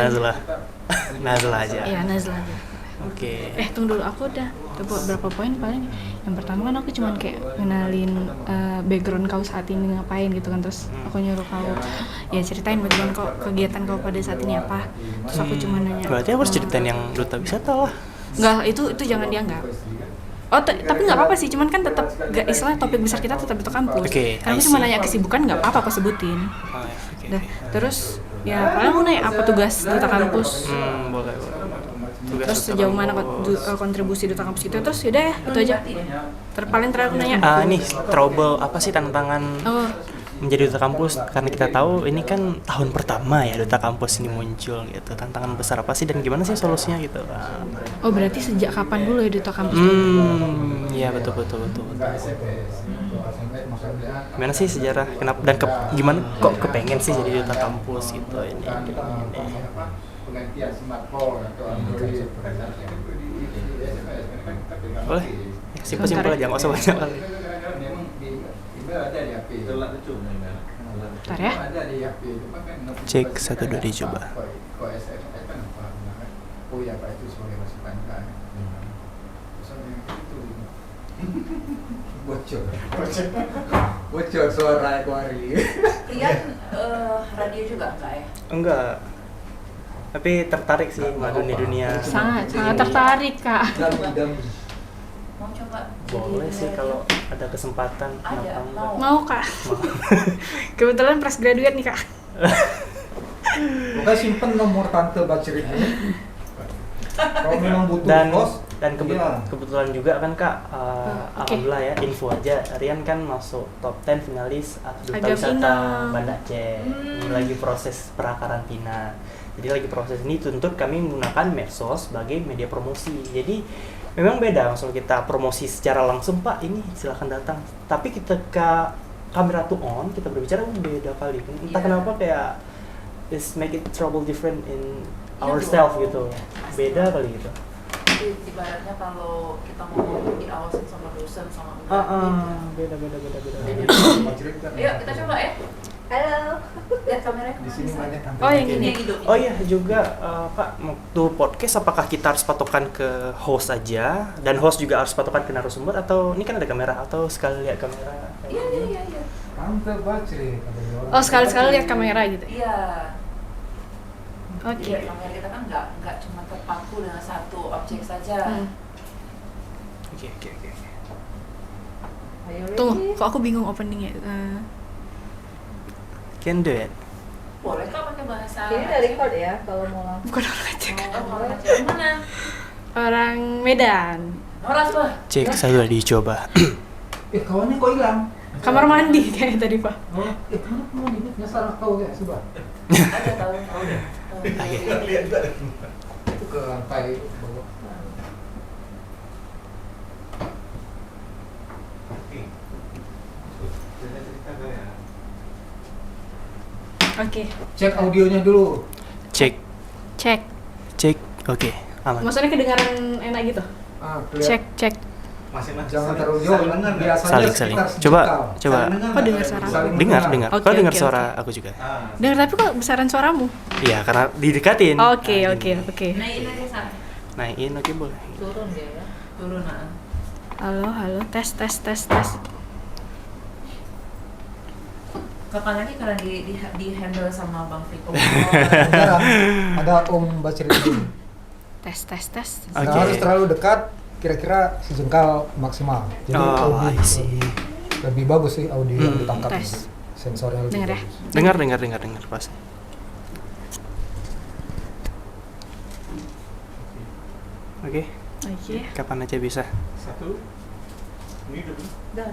Nazla. Nazla aja. Iya, Nazla aja. Oke. Tunggu dulu, aku udah beberapa poin paling. Yang pertama kan aku cuman kayak ngenalin background kau saat ini ngapain gitu kan. Terus aku nyuruh kau ya ceritain background kau, kegiatan kau pada saat ini apa. Terus aku cuma nanya. Berarti aku harus ceritain yang duta wisata lah. Enggak, itu jangan dianggap. Tapi nggak apa-apa sih, cuman kan tetap gak istilah topik besar kita tetap duta kampus. Oke, Karena aku cuma nanya kesibukan nggak apa-apa aku sebutin. Dah, terus ya paling aku nanya apa tugas duta kampus. Boleh. Terus sejauh mana kontribusi duta kampus itu, terus yaudah ya itu aja. Paling terakhir aku nanya. Nih trouble apa sih tantangan menjadi duta kampus, karena kita tahu ini kan tahun pertama ya duta kampus ini muncul gitu. Tantangan besar apa sih dan gimana sih solusinya gitu? Oh, berarti sejak kapan dulu ya duta kampus? Iya betul. Gimana sih sejarah kenapa dan gimana kok kepengen sih jadi duta kampus gitu ini. Boleh? Simpel aja, nggak usah banyak kali. Bentar ya. Cek 1 2 dicoba. Bocor suara Equari. Rian radio juga enggak ya? Enggak. Tapi tertarik sih sama dunia. Sangat tertarik, Kak. Mau coba? Boleh sih kalau ada kesempatan. Ada, Mau, Kak. Kebetulan fresh graduate nih, Kak. Bukan simpen nomor tante Bacri ini. Kalau memang butuh kos. Dan kebetulan juga kan Kak, alhamdulillah ya, info aja, Rian kan masuk top 10 finalis duta wisata Banda Aceh. Ini lagi proses prakarantina. Jadi lagi proses ini tuntut kami menggunakan medsos sebagai media promosi. Jadi memang beda kalau kita promosi secara langsung, Pak ini silahkan datang. Tapi ketika kamera tuh on, kita berbicara beda kali. Entah kenapa kayak is make it trouble different in ourselves gitu. Beda kali gitu. Ibaratnya kalau kita ngomong diawasin sama dosen sama beda. Yuk kita coba ya. Halo. Lihat kameranya. Di sini banyak tampil. Oh, yang ini. Oh iya juga Kak, waktu podcast apakah kita harus patokan ke host aja dan host juga harus patokan ke narasumber, atau ini kan ada kamera atau sekali lihat kamera? Iya. Tante Bacri. Oh, sekali-sekali lihat kamera gitu. Iya. Oke. Iya, kamera kita kan nggak cuma terpaku dengan satu objek saja. Oke. Tunggu, kok aku bingung openingnya. Can do it. Boleh kak pakai bahasa. Ini udah record ya kalau mau langsung. Bukan orang Aceh. Orang Aceh mana? Orang Medan. Orang apa? Cek 1 dicoba. Kawannya kok hilang? Kamar mandi kayaknya tadi, Pak. Kenapa mau ini? Nyasar kau ya, Subah. Ada tahu deh. Itu ke lantai bawah. Oke. Cek audionya dulu. Cek. Oke, aman. Maksudnya kedengaran enak gitu? Cek. Jangan terlalu jauh. Biasanya Saling. sekitar Coba. Kok dengar suara aku? Dengar. Oke, Kau dengar oke, suara aku juga? Dengar, tapi kok besaran suaramu? Iya, karena didekatin. Oke. Naikin aja sana. Naikin, oke boleh. Turun dia ya. Turun Halo, tes. Kapan lagi karena di handle sama Bang Friko. Ada Om Bacri di sini. Tes. Nggak harus terlalu dekat, kira-kira sejengkal maksimal. Jadi audio lebih bagus sih audio yang ditangkap. Tes. Sensornya lebih Dengar ya? bagus. Dengar pas. Oke. Kapan aja bisa. Udah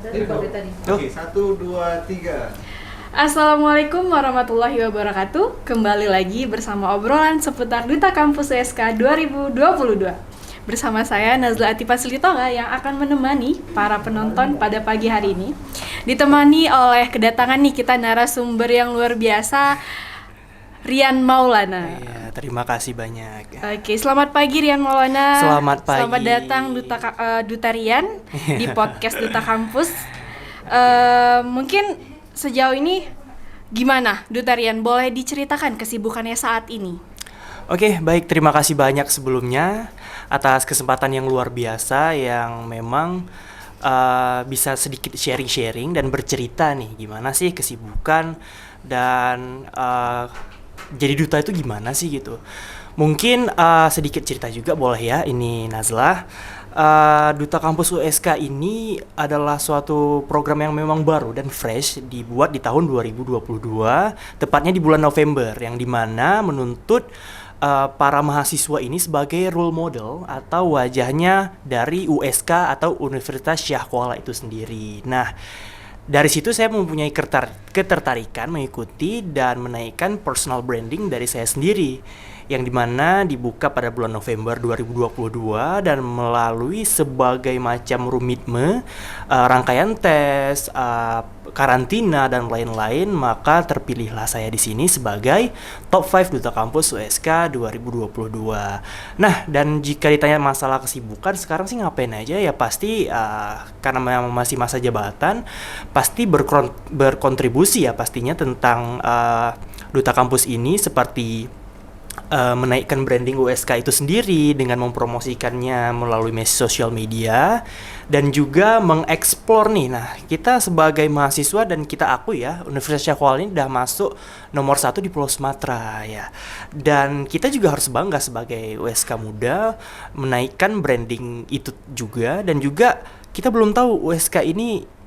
tadi. Oke, 1, 2, 3. Assalamualaikum warahmatullahi wabarakatuh. Kembali lagi bersama obrolan seputar Duta Kampus USK 2022. Bersama saya Nazla Atifa Silitonga yang akan menemani para penonton pada pagi hari ini. Ditemani oleh kedatangan nih kita narasumber yang luar biasa, Rian Maulana. Iya, terima kasih banyak. Oke, selamat pagi Rian Maulana. Selamat pagi. Selamat datang Duta Rian di podcast Duta Kampus. Mungkin sejauh ini gimana Duta Rian? Boleh diceritakan kesibukannya saat ini? Oke, baik. Terima kasih banyak sebelumnya atas kesempatan yang luar biasa yang memang bisa sedikit sharing-sharing dan bercerita nih gimana sih kesibukan dan jadi duta itu gimana sih gitu. Mungkin sedikit cerita juga boleh ya, ini Nazlah. Duta Kampus USK ini adalah suatu program yang memang baru dan fresh dibuat di tahun 2022, tepatnya di bulan November, yang dimana menuntut para mahasiswa ini sebagai role model atau wajahnya dari USK atau Universitas Syah Kuala itu sendiri. Nah, dari situ saya mempunyai ketertarikan mengikuti dan menaikkan personal branding dari saya sendiri, yang dimana dibuka pada bulan November 2022 dan melalui sebagai macam rumitme, rangkaian tes, karantina dan lain-lain, maka terpilihlah saya di sini sebagai top 5 Duta Kampus USK 2022. Nah, dan jika ditanya masalah kesibukan sekarang sih ngapain aja ya, pasti karena memang masih masa jabatan, pasti berkontribusi ya pastinya tentang Duta Kampus ini, seperti menaikkan branding USK itu sendiri dengan mempromosikannya melalui sosial media dan juga mengeksplor nih. Nah, kita sebagai mahasiswa dan kita akui ya, Universitas Syah Kuala ini udah masuk nomor 1 di Pulau Sumatera ya. Dan kita juga harus bangga sebagai USK muda menaikkan branding itu juga, dan juga kita belum tahu USK ini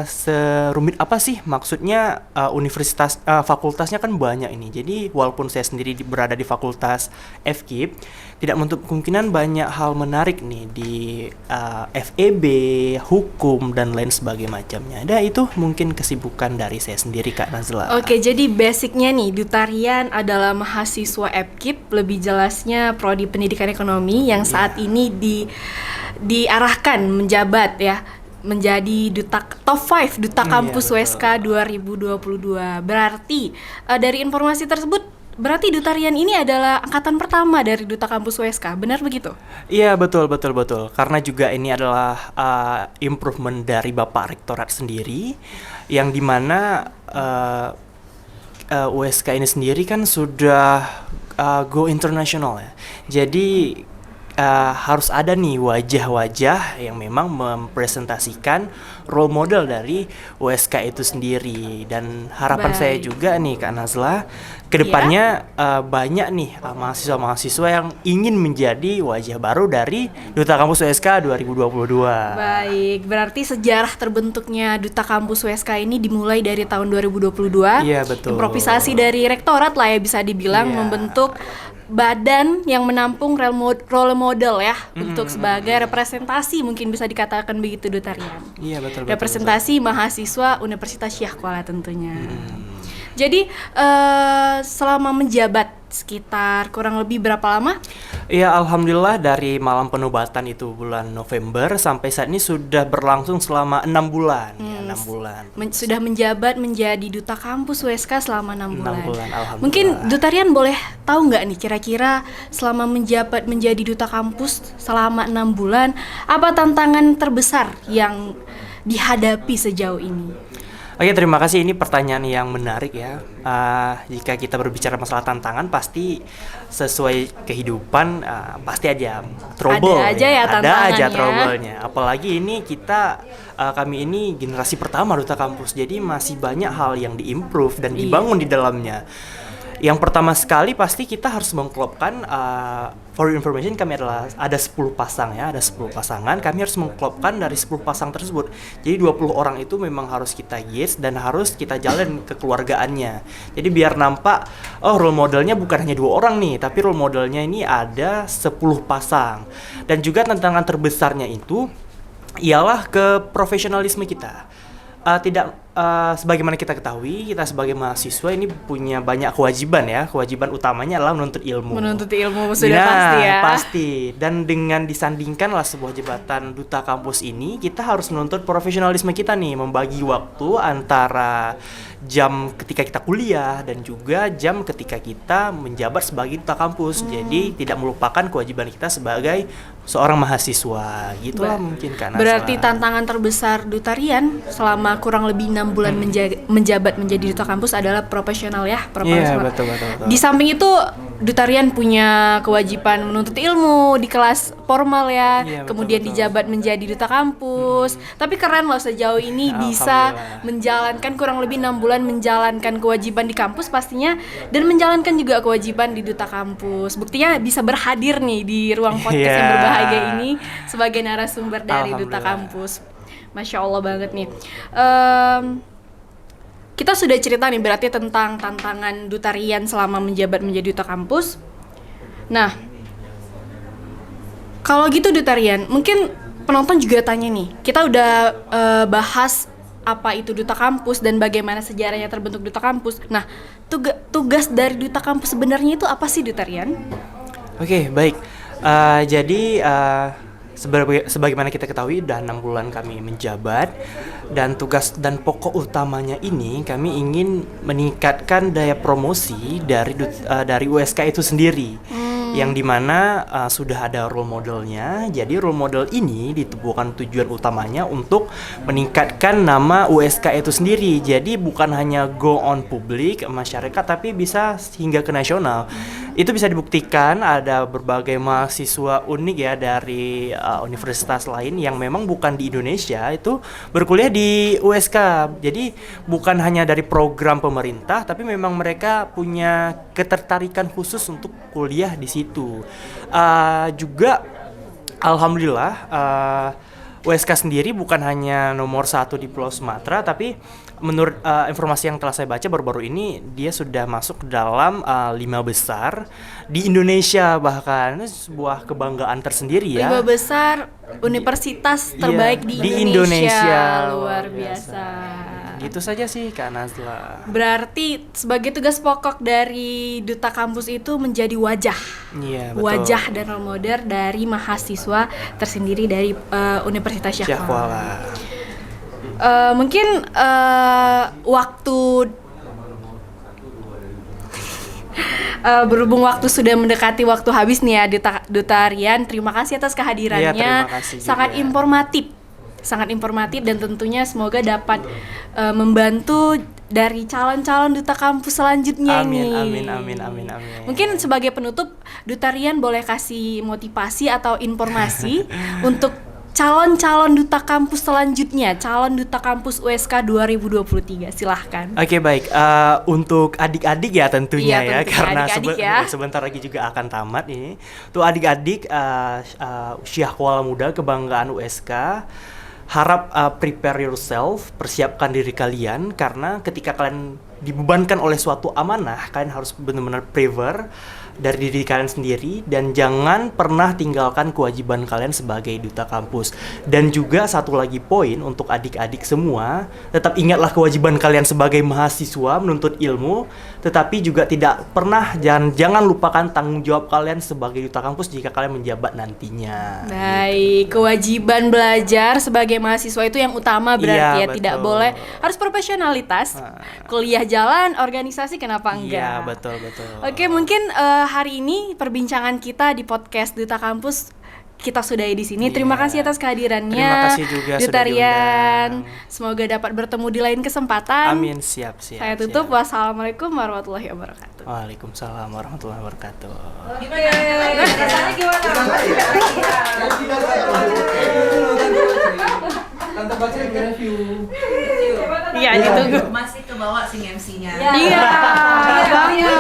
serumit apa sih, maksudnya universitas, fakultasnya kan banyak ini. Jadi walaupun saya sendiri berada di fakultas FKIP, tidak menutup kemungkinan banyak hal menarik nih di FEB, hukum dan lain sebagainya macamnya. Nah, itu mungkin kesibukan dari saya sendiri, Kak Nazla. Oke, jadi basicnya nih, Dutarian adalah mahasiswa FKIP, lebih jelasnya Prodi Pendidikan Ekonomi yang saat ini diarahkan menjabat ya, menjadi top 5 Duta Kampus USK 2022. Berarti dari informasi tersebut, berarti Dutarian ini adalah angkatan pertama dari Duta Kampus USK, benar begitu? Iya, betul. Karena juga ini adalah improvement dari Bapak Rektorat sendiri, yang dimana USK ini sendiri kan sudah go international ya. Jadi harus ada nih wajah-wajah yang memang mempresentasikan role model dari USK itu sendiri. Dan harapan saya juga nih, Kak Nazla, kedepannya banyak nih mahasiswa-mahasiswa yang ingin menjadi wajah baru dari Duta Kampus USK 2022. Baik, berarti sejarah terbentuknya Duta Kampus USK ini dimulai dari tahun 2022. Iya, betul. Improvisasi dari rektorat lah ya, bisa dibilang membentuk badan yang menampung role model ya, untuk sebagai representasi, mungkin bisa dikatakan begitu, Dutarian. Iya, betul. Representasi mahasiswa Universitas Syah Kuala tentunya. Jadi selama menjabat sekitar kurang lebih berapa lama? Ya, alhamdulillah dari malam penobatan itu bulan November sampai saat ini sudah berlangsung selama 6 bulan. Ya, 6 bulan. Sudah menjabat menjadi Duta Kampus USK selama 6 bulan. 6 bulan, alhamdulillah. Mungkin Dutarian boleh tahu nggak nih, kira-kira selama menjabat menjadi Duta Kampus selama 6 bulan, apa tantangan terbesar yang dihadapi sejauh ini? Oke, terima kasih. Ini pertanyaan yang menarik ya. Jika kita berbicara masalah tantangan, pasti sesuai kehidupan pasti aja trouble. Ada aja ya tantangannya. Ada aja trouble-nya. Apalagi ini kami ini generasi pertama Duta Kampus, jadi masih banyak hal yang diimprove dan dibangun di dalamnya. Yang pertama sekali pasti kita harus mengklopkan, for your information, kami ada 10 pasang ya, ada 10 pasangan. Kami harus mengklopkan dari 10 pasang tersebut. Jadi 20 orang itu memang harus kita yes dan harus kita jalan kekeluargaannya. Jadi biar nampak, role modelnya bukan hanya 2 orang nih, tapi role modelnya ini ada 10 pasang. Dan juga tantangan terbesarnya itu ialah ke profesionalisme kita. Sebagaimana kita ketahui, kita sebagai mahasiswa ini punya banyak kewajiban ya. Kewajiban utamanya adalah menuntut ilmu. Menuntut ilmu sudah pasti ya. Pasti. Dan dengan disandingkanlah sebuah jabatan Duta Kampus ini, kita harus menuntut profesionalisme kita nih, membagi waktu antara jam ketika kita kuliah dan juga jam ketika kita menjabat sebagai Duta Kampus. Jadi tidak melupakan kewajiban kita sebagai seorang mahasiswa. Gitulah mungkin kan. Berarti tantangan terbesar Dutarian selama kurang lebih 6 bulan menjabat menjadi Duta Kampus adalah profesional ya, profesional. Iya, betul. Di samping itu Dutarian punya kewajiban menuntut ilmu di kelas formal ya, Iya, kemudian betul. dijabat menjadi duta kampus. Tapi keren loh sejauh ini bisa Alhamdulillah. menjalankan kurang lebih 6 bulan menjalankan kewajiban di kampus pastinya, dan menjalankan juga kewajiban di duta kampus. Buktinya bisa berhadir nih di ruang podcast yang Iya. berbahagia ini sebagai narasumber dari duta Alhamdulillah. kampus. Masya Allah banget nih. Kita sudah cerita nih berarti tentang tantangan Dutarian selama menjabat menjadi duta kampus. Nah, kalau gitu Dutarian, mungkin penonton juga tanya nih, kita udah bahas apa itu duta kampus dan bagaimana sejarahnya terbentuk duta kampus. Nah, tugas dari duta kampus sebenarnya itu apa sih Dutarian? Oke, baik. Jadi sebagaimana kita ketahui udah 6 bulan kami menjabat, dan tugas dan pokok utamanya ini kami ingin meningkatkan daya promosi dari USK itu sendiri. Yang dimana sudah ada role modelnya. Jadi role model ini ditubuhkan tujuan utamanya untuk meningkatkan nama USK itu sendiri. Jadi bukan hanya go on publik masyarakat, tapi bisa hingga ke nasional. Itu bisa dibuktikan ada berbagai mahasiswa unik ya dari universitas lain yang memang bukan di Indonesia itu berkuliah di USK. Jadi bukan hanya dari program pemerintah, tapi memang mereka punya ketertarikan khusus untuk kuliah di situ. Juga alhamdulillah USK sendiri bukan hanya nomor 1 di Pulau Sumatera, tapi menurut informasi yang telah saya baca baru-baru ini dia sudah masuk dalam 5 besar di Indonesia, bahkan ini sebuah kebanggaan tersendiri ya. 5 besar universitas terbaik Iya, di Indonesia. Luar biasa. Gitu saja sih Kak Nazla. Berarti sebagai tugas pokok dari duta kampus itu menjadi wajah. Iya, betul. Wajah dan role model dari mahasiswa tersendiri dari Universitas Syahkuala. Syahkuala. Mungkin waktu berhubung waktu sudah mendekati waktu habis nih ya, Dutarian, terima kasih atas kehadirannya. Iya, terima kasih juga. Sangat informatif dan tentunya semoga dapat membantu dari calon-calon duta kampus selanjutnya Amin, nih. amin. Mungkin sebagai penutup, Dutarian boleh kasih motivasi atau informasi untuk calon-calon duta kampus selanjutnya, calon duta kampus USK 2023. Silahkan. Oke, baik. Untuk adik-adik ya tentunya Iya, ya, tentunya karena adik-adik ya. sebentar lagi juga akan tamat ini. Tuh adik-adik Syahkuala Muda kebanggaan USK. Harap prepare yourself, persiapkan diri kalian, karena ketika kalian dibebankan oleh suatu amanah, kalian harus benar-benar prepare dari diri kalian sendiri, dan jangan pernah tinggalkan kewajiban kalian sebagai duta kampus. Dan juga satu lagi poin untuk adik-adik semua, tetap ingatlah kewajiban kalian sebagai mahasiswa menuntut ilmu, tetapi juga tidak pernah jangan lupakan tanggung jawab kalian sebagai duta kampus jika kalian menjabat nantinya. Baik, kewajiban belajar sebagai mahasiswa itu yang utama berarti Iya, ya, tidak betul. boleh, harus profesionalitas. Kuliah jalan, organisasi kenapa enggak? Iya, betul. Oke, mungkin hari ini perbincangan kita di podcast Duta Kampus kita sudahi di sini. Terima kasih atas kehadirannya. Terima kasih juga sudah Dutarian. diundang. Semoga dapat bertemu di lain kesempatan. Amin, siap. Saya tutup. Wassalamualaikum warahmatullahi wabarakatuh. Waalaikumsalam warahmatullahi wabarakatuh. Rasanya gimana? Tante baca review. Iya, ditunggu. Masih kebawa sing MC-nya. Iya, banget.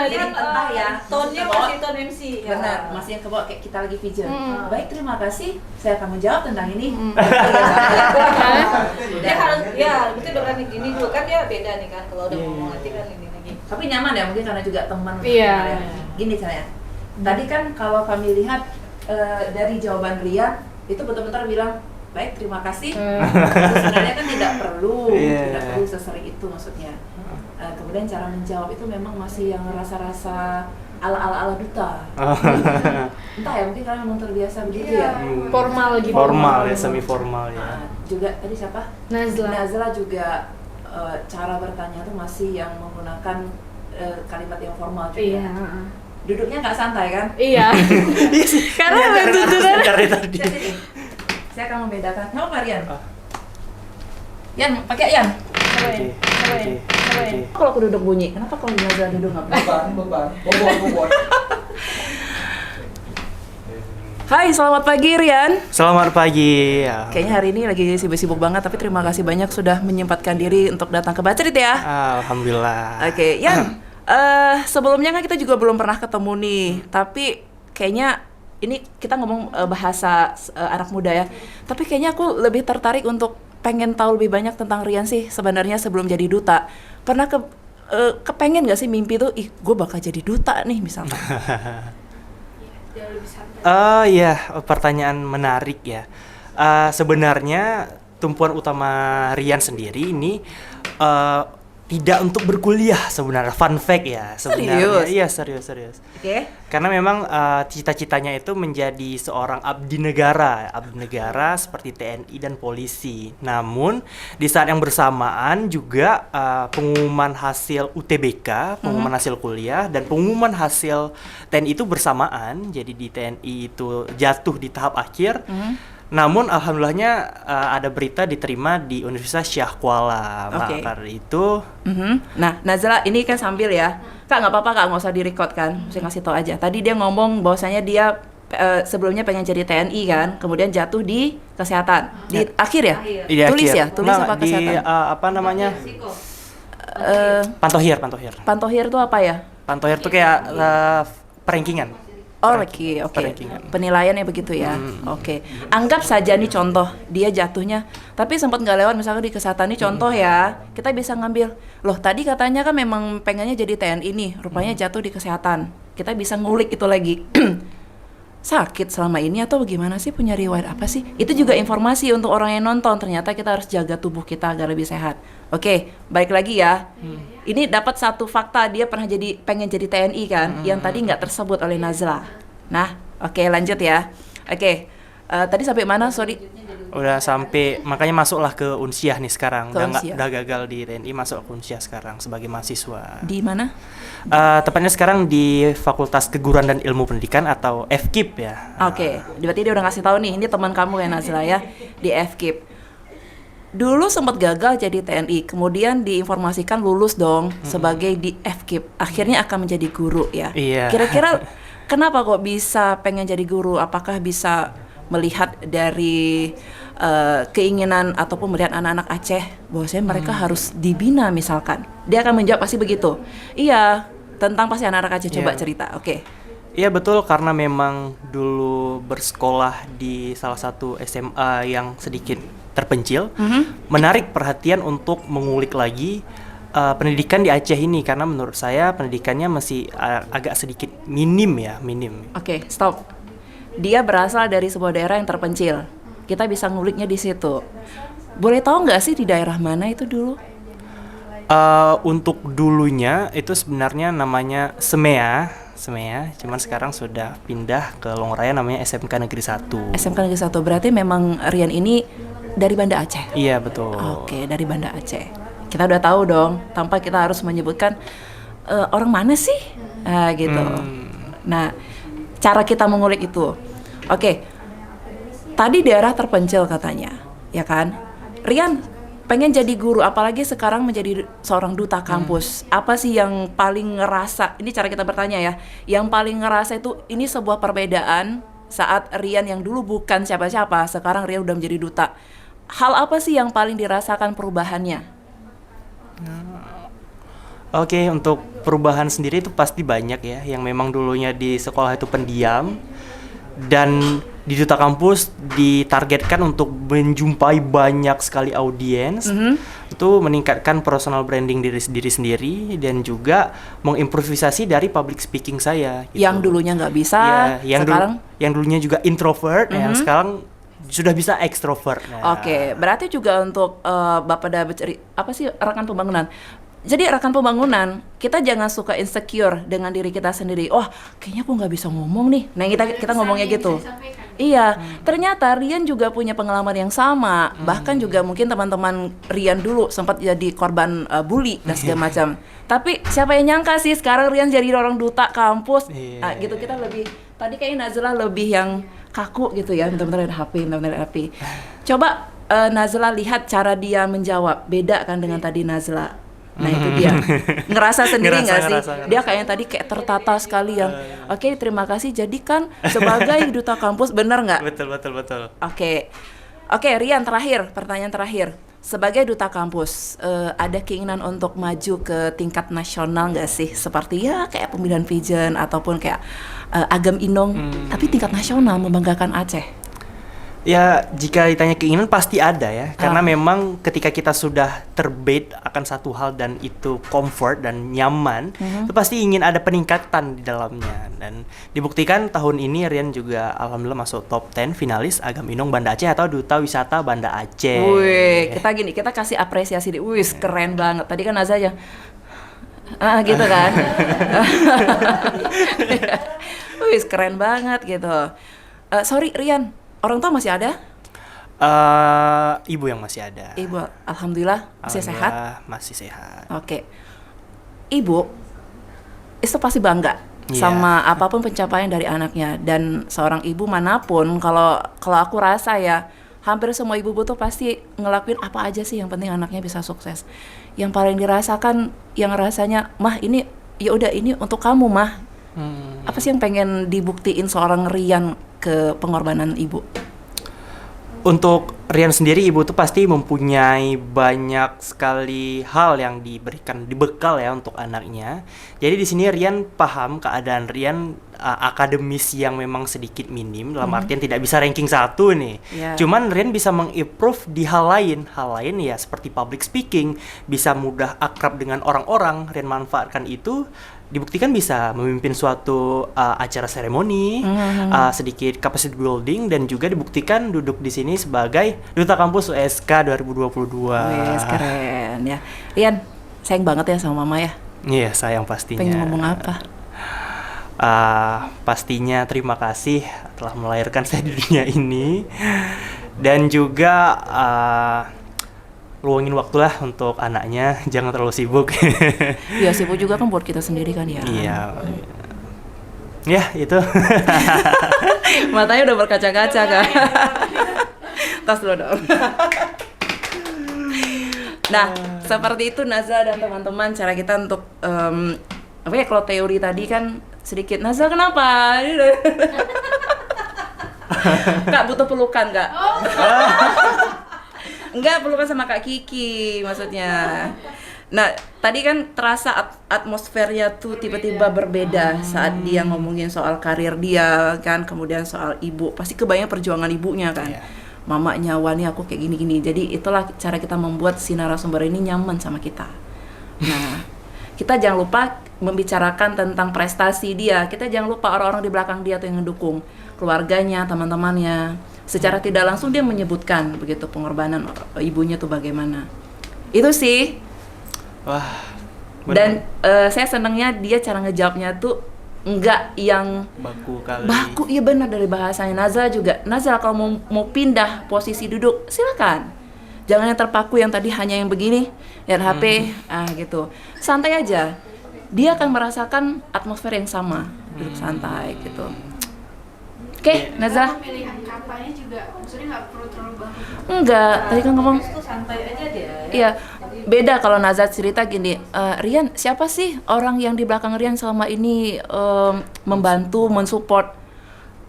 Jadi entah ya, Tonnya kebawa- masih ton MC. Benar, masih yang kebawa kayak kita lagi pigeon. Hmm. Baik, terima kasih. Saya akan menjawab tentang ini. Dia harus ya mungkin dengan gini dulu kan dia beda nih kan kalau udah ngomong nanti kan ini lagi. Tapi nyaman ya, mungkin karena juga teman. Iya. Gini caranya. Tadi kan kalau kami lihat dari jawaban Rian itu betul-betul bilang baik, terima kasih. Sebenarnya kan tidak perlu, Iya. tidak perlu sesering itu maksudnya. Kemudian cara menjawab itu memang masih yang rasa-rasa ala duta. Entah ya, mungkin karena memang terbiasa begitu ya. Formal gitu. Formal ya, semi formal ya. Juga tadi siapa? Nazla. Nazla juga cara bertanya tuh masih yang menggunakan kalimat yang formal juga. Iya. Duduknya nggak santai kan? Iya. Karena tuntunan. Dari tadi. Sini. Saya akan membedakan. Mau Marian? Yan, pakai Yan. Oke. Kalau aku duduk bunyi, kenapa kalau Nazila duduk nggak bunyi? Beban. Bobot. Hai, selamat pagi Rian. Selamat pagi. Ya. Kayaknya hari ini lagi sibuk-sibuk banget, tapi terima kasih banyak sudah menyempatkan diri untuk datang ke Bacerit ya. Alhamdulillah. Oke, Yan. Sebelumnya kan kita juga belum pernah ketemu nih, tapi kayaknya ini kita ngomong bahasa anak muda ya. Tapi kayaknya aku lebih tertarik untuk pengen tahu lebih banyak tentang Rian sih sebenarnya sebelum jadi duta. Pernah kepengen gak sih mimpi tuh, gue bakal jadi duta nih misalnya? Iya, pertanyaan menarik ya. Sebenarnya tumpuan utama Rian sendiri ini tidak untuk berkuliah sebenarnya, fun fact ya sebenarnya. Serius? Iya, serius. Oke. Karena memang cita-citanya itu menjadi seorang abdi negara seperti TNI dan polisi. Namun di saat yang bersamaan juga pengumuman hasil UTBK, pengumuman hasil kuliah dan pengumuman hasil TNI itu bersamaan. Jadi di TNI itu jatuh di tahap akhir. Namun alhamdulillahnya ada berita diterima di Universitas Syah Kuala. Oke. Maka dari itu Nah, Nazila ini kan sambil ya, Kak nggak apa-apa Kak, nggak usah direcord kan, saya ngasih tau aja. Tadi dia ngomong bahwasanya dia sebelumnya pengen jadi TNI kan, kemudian jatuh di kesehatan, di akhir ya? di Tulis akhir. ya, tulis apa di kesehatan? apa namanya? Pantohir. Pantohir itu apa ya? Pantohir itu kayak perankingan. Oh, oke. Perankingan. Penilaiannya begitu ya. Oke. Anggap saja nih contoh, dia jatuhnya, tapi sempat nggak lewat misalnya di kesehatan nih contoh ya. Kita bisa ngambil, loh tadi katanya kan memang pengennya jadi TNI nih, rupanya jatuh di kesehatan. Kita bisa ngulik itu lagi. Sakit selama ini atau bagaimana sih, punya riwayat apa sih? Itu juga informasi untuk orang yang nonton. Ternyata kita harus jaga tubuh kita agar lebih sehat. Oke, balik lagi ya. Ini dapat satu fakta, dia pernah pengen jadi TNI kan, yang tadi nggak tersebut oleh Nazila. Nah, oke lanjut ya. Oke, tadi sampai mana? Sorry. Udah sampai, makanya masuklah ke Unsiah nih sekarang. Ke Unsiah. Udah gagal di TNI, masuk ke Unsiah sekarang sebagai mahasiswa. Di mana? Tepatnya sekarang di Fakultas Keguruan dan Ilmu Pendidikan atau FKIP ya. Oke, berarti dia udah ngasih tahu nih, ini teman kamu ya Nazila ya, di FKIP. Dulu sempat gagal jadi TNI, kemudian diinformasikan lulus dong sebagai di FKIP. Akhirnya akan menjadi guru ya. Iya. Kira-kira kenapa kok bisa pengen jadi guru? Apakah bisa melihat dari keinginan ataupun melihat anak-anak Aceh bahwasanya mereka harus dibina misalkan? Dia akan menjawab pasti begitu. Iya, tentang pasti anak-anak Aceh. Coba cerita. Oke. Iya betul, karena memang dulu bersekolah di salah satu SMA yang sedikit terpencil, menarik perhatian untuk mengulik lagi pendidikan di Aceh ini, karena menurut saya pendidikannya masih agak sedikit minim. Oke, stop. Dia berasal dari sebuah daerah yang terpencil. Kita bisa nguliknya di situ. Boleh tahu nggak sih di daerah mana itu dulu? Untuk dulunya itu sebenarnya namanya Semea, cuman sekarang sudah pindah ke Longraya, namanya SMK Negeri 1. SMK Negeri 1, berarti memang Rian ini dari Banda Aceh? Iya betul. Oke, dari Banda Aceh. Kita udah tahu dong, tanpa kita harus menyebutkan orang mana sih? Gitu. Nah, cara kita mengulik itu. Oke, tadi daerah terpencil katanya, ya kan? Rian pengen jadi guru, apalagi sekarang menjadi seorang duta kampus. Apa sih yang paling ngerasa, ini cara kita bertanya ya, yang paling ngerasa itu ini sebuah perbedaan saat Rian yang dulu bukan siapa-siapa, sekarang Rian udah menjadi duta. Hal apa sih yang paling dirasakan perubahannya? Oke, untuk perubahan sendiri itu pasti banyak ya, yang memang dulunya di sekolah itu pendiam, dan di duta kampus ditargetkan untuk menjumpai banyak sekali audiens. Itu meningkatkan personal branding diri sendiri dan juga mengimprovisasi dari public speaking saya gitu. Yang dulunya nggak bisa, ya, yang dulunya juga introvert, yang sekarang sudah bisa ekstrovert. Oke, berarti juga untuk Bapak apa sih rekan pembangunan? Jadi rekan pembangunan, kita jangan suka insecure dengan diri kita sendiri. Wah, kayaknya aku nggak bisa ngomong nih. Nah, kita ngomongnya gitu. Iya, ternyata Rian juga punya pengalaman yang sama. Bahkan juga mungkin teman-teman Rian dulu sempat jadi korban bully dan segala macam. Tapi siapa yang nyangka sih sekarang Rian jadi orang duta kampus. Gitu kita lebih, tadi kayaknya Nazila lebih yang kaku gitu ya, bentar-bentar HP. Coba Nazila lihat cara dia menjawab, beda kan dengan tadi Nazila. Nah itu dia, ngerasa sendiri nggak sih? Ngerasa. Dia kayak yang tadi kayak tertata sekali yang, oke, terima kasih jadikan sebagai duta kampus, bener nggak? Betul. Oke, Rian, pertanyaan terakhir. Sebagai duta kampus, ada keinginan untuk maju ke tingkat nasional nggak sih? Seperti ya kayak pemilihan Vision ataupun kayak Agam Inong, tapi tingkat nasional membanggakan Aceh. Ya, jika ditanya keinginan pasti ada ya. Karena memang ketika kita sudah terbait akan satu hal dan itu comfort dan nyaman, itu pasti ingin ada peningkatan di dalamnya. Dan dibuktikan tahun ini Rian juga alhamdulillah masuk top 10 finalis Agam Inong Banda Aceh atau Duta Wisata Banda Aceh. Wih, kita kasih apresiasi di, wih, keren banget. Tadi kan Naza aja, gitu kan. Wih, keren banget gitu. Sorry Rian, orang tua masih ada? Ibu yang masih ada. Ibu, alhamdulillah masih sehat. Masih sehat. Oke. Ibu itu pasti bangga sama apapun pencapaian dari anaknya, dan seorang ibu manapun kalau aku rasa ya hampir semua ibu tuh pasti ngelakuin apa aja sih yang penting anaknya bisa sukses. Yang paling dirasakan yang rasanya, mah ini ya udah ini untuk kamu mah. Apa sih yang pengen dibuktiin seorang Rian ke pengorbanan ibu? Untuk Rian sendiri, ibu tuh pasti mempunyai banyak sekali hal yang dibekal ya untuk anaknya. Jadi di sini Rian paham keadaan Rian akademis yang memang sedikit minim, dalam artian tidak bisa ranking 1 nih. Cuman Rian bisa mengimprove di hal lain ya seperti public speaking, bisa mudah akrab dengan orang-orang. Rian manfaatkan itu, dibuktikan bisa memimpin suatu acara seremoni, sedikit capacity building, dan juga dibuktikan duduk di sini sebagai Duta Kampus USK 2022. Wih, keren ya. Rian, sayang banget ya sama mama ya? Iya, sayang pastinya. Pengen ngomong apa? Pastinya terima kasih telah melahirkan saya di dunia ini, dan juga luangin waktu lah untuk anaknya, jangan terlalu sibuk. Iya, sibuk juga kan buat kita sendiri kan ya. Iya. Ya, itu. Matanya udah berkaca-kaca kan. Tas dulu dong. Nah, seperti itu Nazla dan teman-teman, cara kita untuk kalau teori tadi kan sedikit, Nazla kenapa? Kak butuh pelukan Kak? Enggak, pelukan sama Kak Kiki maksudnya. Nah, tadi kan terasa atmosfernya tuh tiba-tiba berbeda saat dia ngomongin soal karir dia kan, kemudian soal ibu, pasti kebayang perjuangan ibunya kan. Mamanya, Wani aku kayak gini-gini. Jadi itulah cara kita membuat si narasumber ini nyaman sama kita. Nah, kita jangan lupa membicarakan tentang prestasi dia. Kita jangan lupa orang-orang di belakang dia tuh yang mendukung, keluarganya, teman-temannya. Secara tidak langsung dia menyebutkan begitu pengorbanan ibunya tuh bagaimana. Itu sih. Wah. Dan saya senangnya dia cara ngejawabnya tuh enggak yang baku, iya benar, dari bahasanya. Nazla juga, Nazla kalau mau pindah posisi duduk silakan, jangan yang terpaku yang tadi hanya yang begini lihat HP gitu, santai aja, dia akan merasakan atmosfer yang sama, duduk santai gitu. Oke, Nazla. Pilihan katanya juga maksudnya nggak perlu terlalu baku. Enggak, tadi kan ngomong Itu santai aja dia. iya. Beda kalau Nazat cerita gini, Rian, siapa sih orang yang di belakang Rian selama ini membantu, mensupport?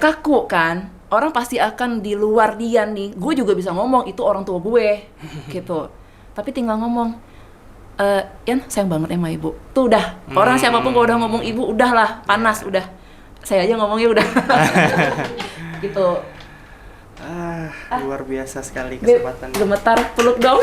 Kaku kan? Orang pasti akan di luar dia nih. Gue juga bisa ngomong, itu orang tua gue, gitu. Tapi tinggal ngomong, Yan, sayang banget sama ibu. Tuh udah, orang siapapun kalau udah ngomong ibu, udahlah, panas, udah. Saya aja ngomongnya udah. Gitu. Luar biasa sekali kesempatan. Gemetar, peluk dong.